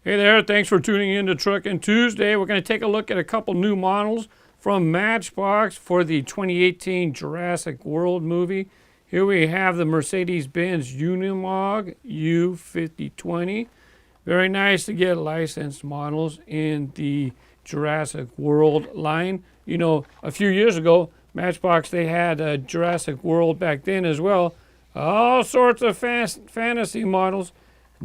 Hey there, thanks for tuning in to Truckin Tuesday. We're going to take a look at a couple new models from Matchbox for the 2018 Jurassic World movie. Here we have the Mercedes-Benz Unimog U 5020. Very nice to get licensed models in the Jurassic World line. You know, a few years ago, Matchbox, they had Jurassic World back then as well. All sorts of fantasy models.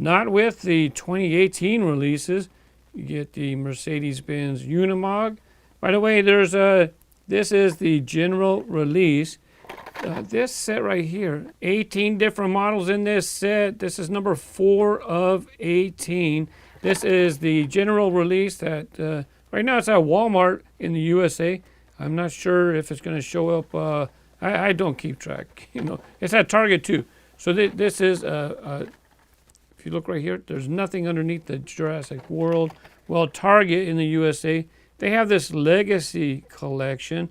Not with the 2018 releases. You get the Mercedes-Benz Unimog. By the way, this is the general release. This set right here, 18 different models in this set. This is number 4 of 18. This is the general release that right now it's at Walmart in the USA. I'm not sure if it's going to show up. I don't keep track. You know, it's at Target too. So this is if you look right here, there's nothing underneath the Jurassic World. Well, Target in the USA, they have this Legacy collection.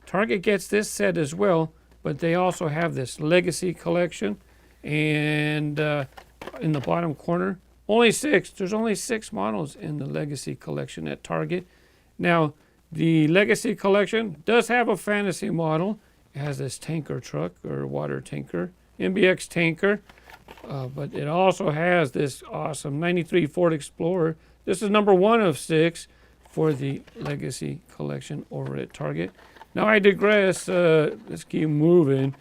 Target gets this set as well, but they also have this Legacy collection. And in the bottom corner, there's only 6 models in the Legacy collection at Target. Now, the Legacy collection does have a fantasy model. It has this tanker truck or water tanker, MBX tanker. But it also has this awesome 93 Ford Explorer. This is number 1 of 6 for the Legacy collection over at Target. Now I digress. Let's keep moving.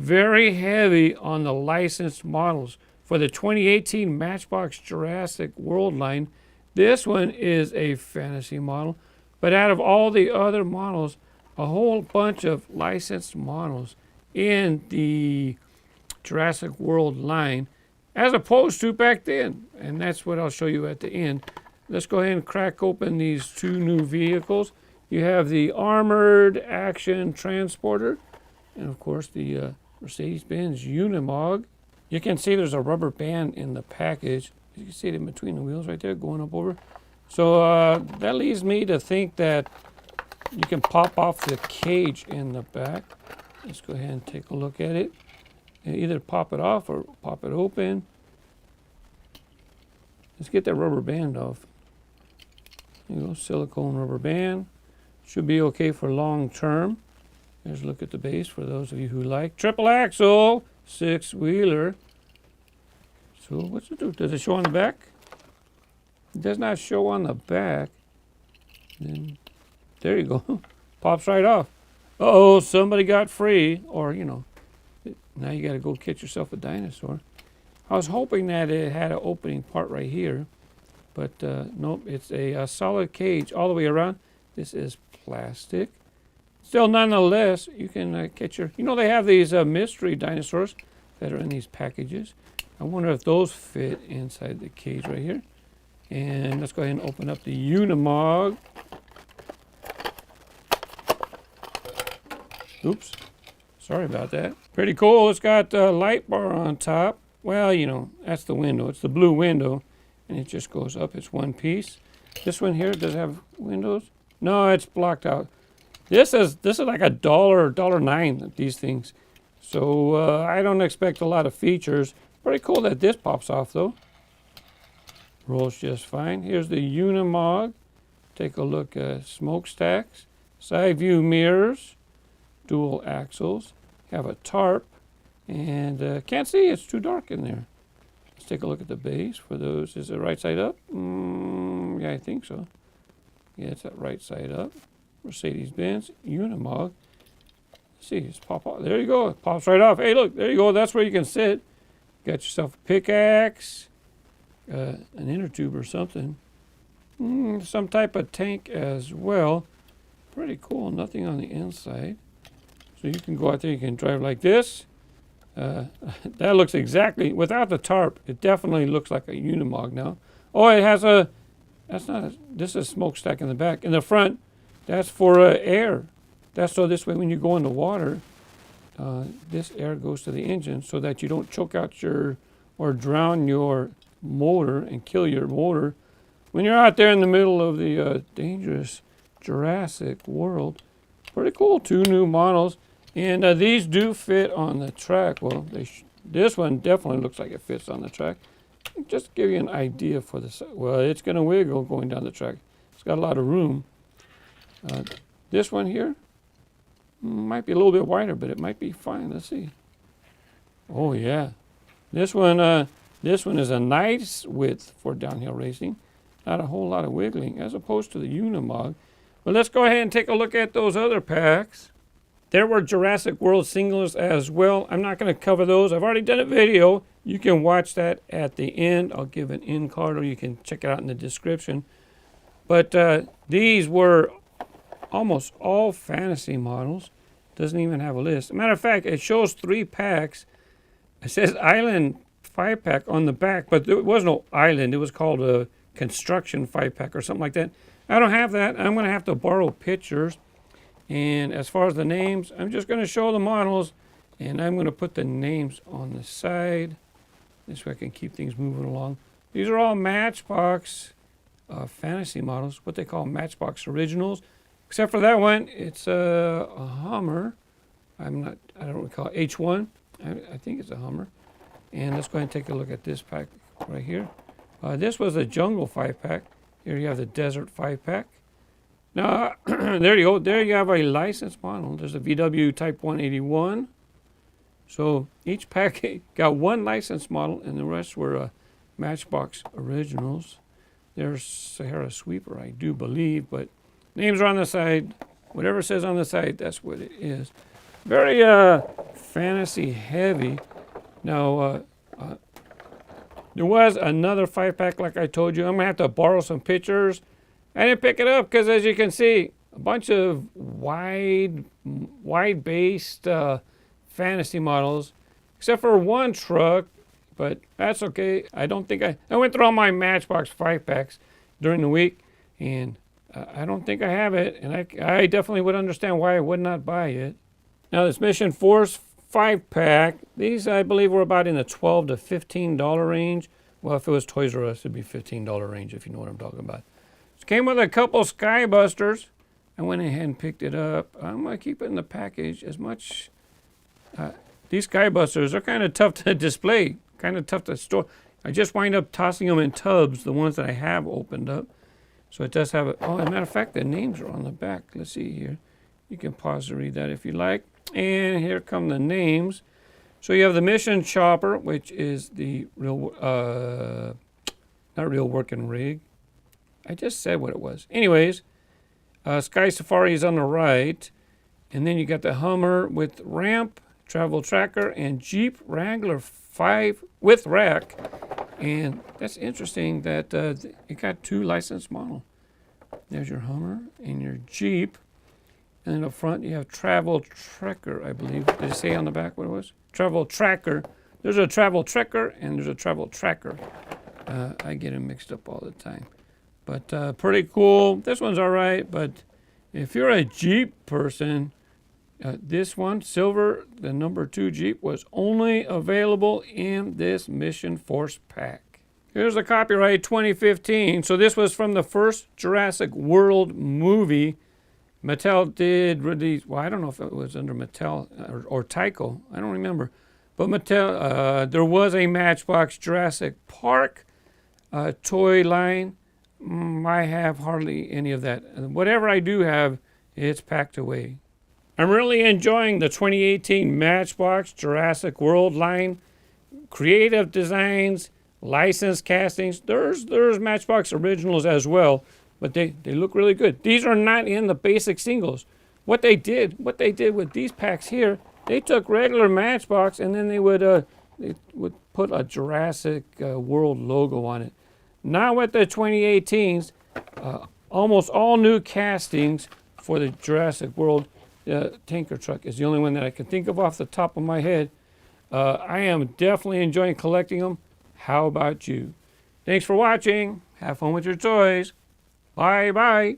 Very heavy on the licensed models. For the 2018 Matchbox Jurassic World line, this one is a fantasy model. But out of all the other models, a whole bunch of licensed models in the Jurassic World line, as opposed to back then. And that's what I'll show you at the end. Let's go ahead and crack open these 2 new vehicles. You have the Armored Action Transporter, and of course the Mercedes-Benz Unimog. You can see there's a rubber band in the package. You can see it in between the wheels right there going up over. So that leads me to think that you can pop off the cage in the back. Let's go ahead and take a look at it. Either pop it off or pop it open. Let's get that rubber band off. There you go, silicone rubber band. Should be okay for long term. There's a look at the base for those of you who like. Triple axle, 6-wheeler. So what's it do? Does it show on the back? It does not show on the back. Then there you go. Pops right off. Uh-oh, somebody got free, or you know. Now you got to go get yourself a dinosaur. I was hoping that it had an opening part right here, but nope, it's a solid cage all the way around. This is plastic. Still, nonetheless, you can get your, you know, they have these mystery dinosaurs that are in these packages. I wonder if those fit inside the cage right here. And let's go ahead and open up the Unimog. Oops. Sorry about that. Pretty cool. It's got a light bar on top. Well, you know, that's the window. It's the blue window, and it just goes up. It's one piece. This one here does have windows. No, it's blocked out. This is like $1.09, these things. So I don't expect a lot of features. Pretty cool that this pops off though. Rolls just fine. Here's the Unimog. Take a look at smokestacks, side view mirrors, dual axles. Have a tarp, and can't see, it's too dark in there. Let's take a look at the base for those. Is it right side up? Yeah, I think so. Yeah, it's that right side up. Mercedes-Benz Unimog. Let's see, it's pop off. There you go, it pops right off. Hey, look, there you go, that's where you can sit. Got yourself a pickaxe, an inner tube or something. Some type of tank as well. Pretty cool, nothing on the inside. So you can go out there, you can drive like this. That looks exactly, without the tarp, it definitely looks like a Unimog now. Oh, it has a, this is a smokestack in the back. In the front, that's for air. That's so this way when you go in the water, this air goes to the engine so that you don't choke out or drown your motor and kill your motor. When you're out there in the middle of the dangerous Jurassic World. Pretty cool, 2 new models. And these do fit on the track. Well, this one definitely looks like it fits on the track. Just to give you an idea for this. Well, it's going to wiggle going down the track. It's got a lot of room. This one here might be a little bit wider, but it might be fine. Let's see. Oh yeah, this one is a nice width for downhill racing. Not a whole lot of wiggling as opposed to the Unimog. But let's go ahead and take a look at those other packs. There were Jurassic World singles as well. I'm not going to cover those. I've already done a video. You can watch that at the end. I'll give an end card, or you can check it out in the description. But these were almost all fantasy models. Doesn't even have a list. As a matter of fact, it shows 3 packs. It says Island 5-pack on the back, but there was no Island. It was called a Construction 5-pack or something like that. I don't have that. I'm going to have to borrow pictures. And as far as the names, I'm just going to show the models, and I'm going to put the names on the side. This way I can keep things moving along. These are all Matchbox fantasy models, what they call Matchbox originals. Except for that one, it's a Hummer. I don't recall, H1. I think it's a Hummer. And let's go ahead and take a look at this pack right here. This was a Jungle 5-pack. Here you have the Desert 5-pack. Now, there you go. There you have a licensed model. There's a VW Type 181. So each pack got 1 licensed model, and the rest were Matchbox originals. There's Sahara Sweeper, I do believe, but names are on the side. Whatever says on the side, that's what it is. Very fantasy heavy. Now, there was another 5-pack, like I told you. I'm going to have to borrow some pictures. I didn't pick it up because, as you can see, a bunch of wide-based fantasy models, except for one truck, but that's okay. I don't think I went through all my Matchbox 5-packs during the week, and I don't think I have it, and I definitely would understand why I would not buy it. Now, this Mission Force 5-pack, these I believe were about in the $12 to $15 range. Well, if it was Toys R Us, it'd be $15 range, if you know what I'm talking about. It came with a couple Skybusters. I went ahead and picked it up. I'm going to keep it in the package as much. These Skybusters are kind of tough to display, kind of tough to store. I just wind up tossing them in tubs, the ones that I have opened up. So it does have a, oh, as a matter of fact, the names are on the back. Let's see here. You can pause to read that if you like. And here come the names. So you have the Mission Chopper, which is the real, not real working rig. I just said what it was. Anyways, Sky Safari is on the right. And then you got the Hummer with ramp, travel tracker, and Jeep Wrangler 5 with rack. And that's interesting that it got 2 licensed models. There's your Hummer and your Jeep. And up front you have Travel Tracker, I believe. Did it say on the back what it was? Travel Tracker. There's a Travel Tracker and there's a Travel Tracker. I get them mixed up all the time. But pretty cool. This one's all right, but if you're a Jeep person, this one, silver, the number 2 Jeep, was only available in this Mission Force pack. Here's the copyright 2015. So this was from the first Jurassic World movie. Mattel did release, well, I don't know if it was under Mattel or Tyco. I don't remember. But Mattel, there was a Matchbox Jurassic Park toy line. I have hardly any of that. Whatever I do have, it's packed away. I'm really enjoying the 2018 Matchbox Jurassic World line. Creative designs, licensed castings. There's Matchbox originals as well, but they look really good. These are not in the basic singles. What they did with these packs here, they took regular Matchbox and then they would put a Jurassic World logo on it. Now with the 2018s, almost all new castings for the Jurassic World tanker truck is the only one that I can think of off the top of my head. I am definitely enjoying collecting them. How about you? Thanks for watching. Have fun with your toys. Bye-bye.